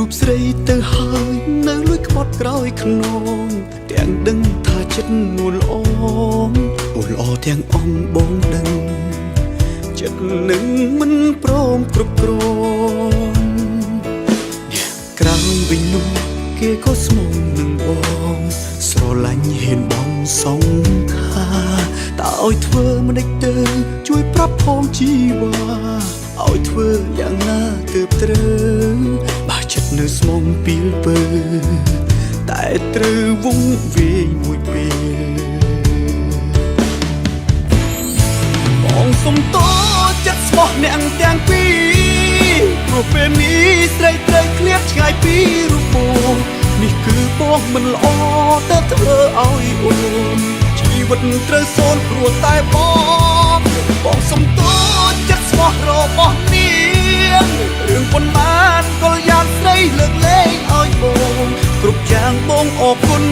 បស្រីទៅហើយនៅលួយខ្មត់ក្រោយខ្នងទាំងដឹងថាចិត្តនួនអូនល្អទាំងអំបងដឹងចិត្តនឹងមិនព្រមគ្រប់គ្រាន់ក្រៅវិញនោះគេក៏ស្មងនឹងបងស្រឡាញ់ហ៊ានបងសងថាតើឲ្យធ្វើមិនដេចទៅជួយប្រាប់ផងជីវ៉ាឲ្យធ្វើយ៉ាងណាទើបត្រូវបើចិត្តនៅស្មងពីលពើតែត្រូវវងវាយមួយពេលបងសុំតចិត្តស្មោះអ្នកទាំងពីរព្រោះពេលនេះស្រីត្រូវឃ្លាតឆ្ងាយពីរូបបងនេះគឺបងមិនល្អតែធ្វើឲ្យអូនជីវិតត្រូវសូន្យព្រោះតែបងសុំតចិត្តស្មោះរបស់នាងរឿងប៉ុន្មានក៏យ៉ាងស្រីលើកលែងឲ្យបងគ្រប់យ៉ាងបងអរគុណ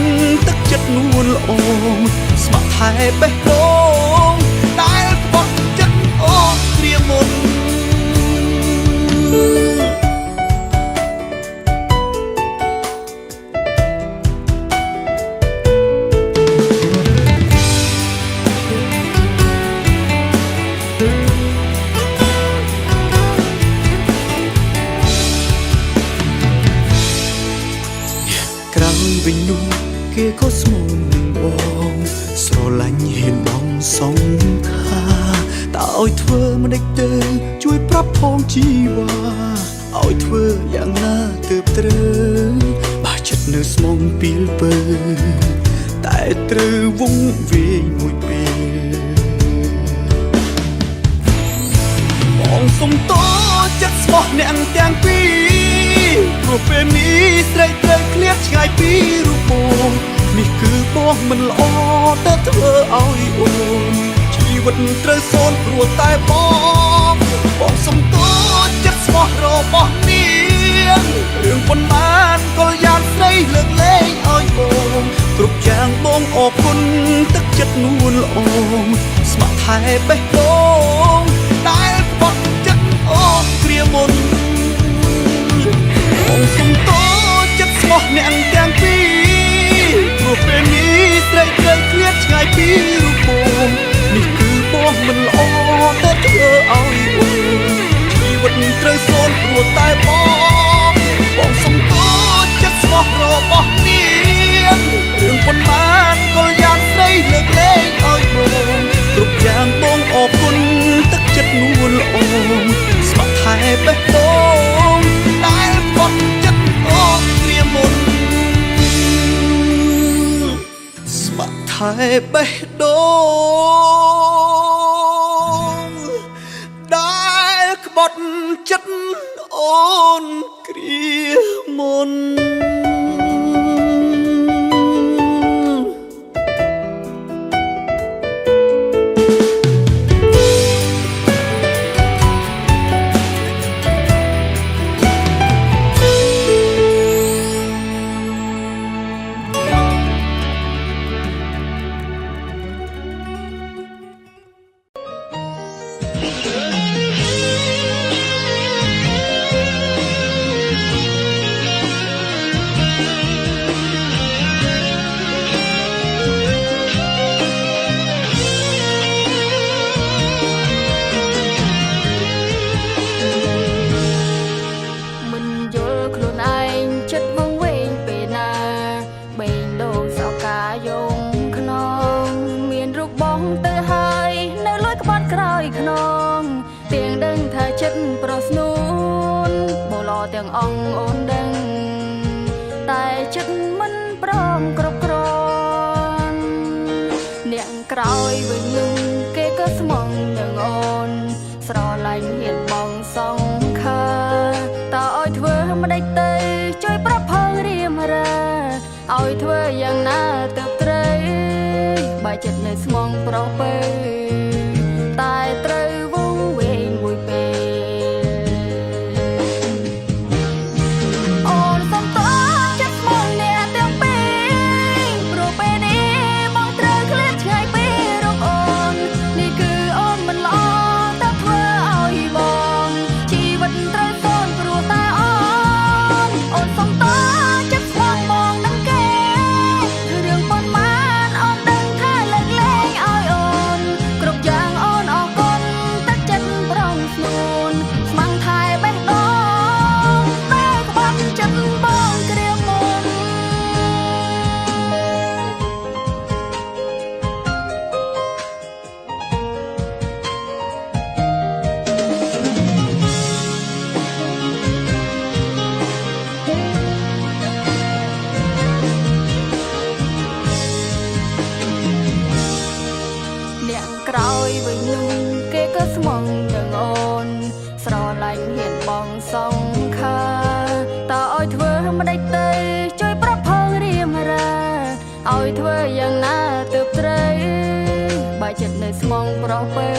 ទឹកចិត្តនួនល្អស្ម័គ្រថែបេះដូងដែលបោះចិត្តអូគ្រាមុនវិញនោះគេក៏ស្មងនឹងបងស្រឡាញ់ហ៊ានបងសងថាតើឲ្យធ្វើមិនដេចទៅជួយប្រាប់ផងជីវ៉ាឲ្យធ្វើយ៉ាងណាទើបត្រូវបើចិត្តនៅស្មងពីលពើតែត្រូវវងវាយមួយពេលបងសុំតចិត្តស្មោះអ្នកទាំងពីរព្រោះពេលនេះស្រីត្រូវឃ្លាតឆ្ងាយពីរូបបងនេះគឺបងមិនល្អតែធ្វើឲ្យអូនជីវិតត្រូវសូន្យព្រោះតែបងសុំតចិត្តស្មោះរបស់នាងរឿងប៉ុន្មានក៏យ៉ាងស្រីលើកលែងឲ្យបងគ្រប់យ៉ាងបងអរគុណទឹកចិត្តនួនល្អស្ម័គ្រថែបេះដូងដែលបោះចិត្តអូគ្រាមុនសុំតចិត្តស្មោះអ្នកទាំងពីរព្រោះពេលនេះស្រីត្រូវឃ្លាតឆ្ងាយពីរូបបងនេះគឺបងមិនល្អតែធ្វើឲ្យអូនជីវិតត្រូវសូន្យព្រោះតែបងសុំតចិត្តស្មោះរបស់នាងរឿងប៉ុន្មានក៏យ៉ាងស្រីលើកលែងឲ្យបងគ្រប់យ៉ាងបងអរគុណទឹកចិត្តនួនល្អស្ម័គ្រថែបេះដូងដែលបោះចិត្តអូគ្រាមុនស្ម័គ្រថែបេះដូងដែលក្បត់ចិត្តអូនគ្រាមុនទាំងអង្គអូនដឹងតែចិត្តមិនព្រមគ្រប់គ្រាន់អ្នកក្រោយវិញនឹងគេក៏ស្មងនឹងអូនស្រឡាញ់ហ៊ានបងសងខាតើឲ្យធ្វើមិនដេចទៅជួយប្រាប់ផងរៀមរាឲ្យធ្វើយ៉ាងណាទៅត្រូវបើចិត្តនៅស្មងប្រុសពេតែត្រូវវងវែងមួយពេលស ឲ្យធ្វើយ៉ាងណាទើបត្រីបើចិត្តនៅស្មងប្រុសពេ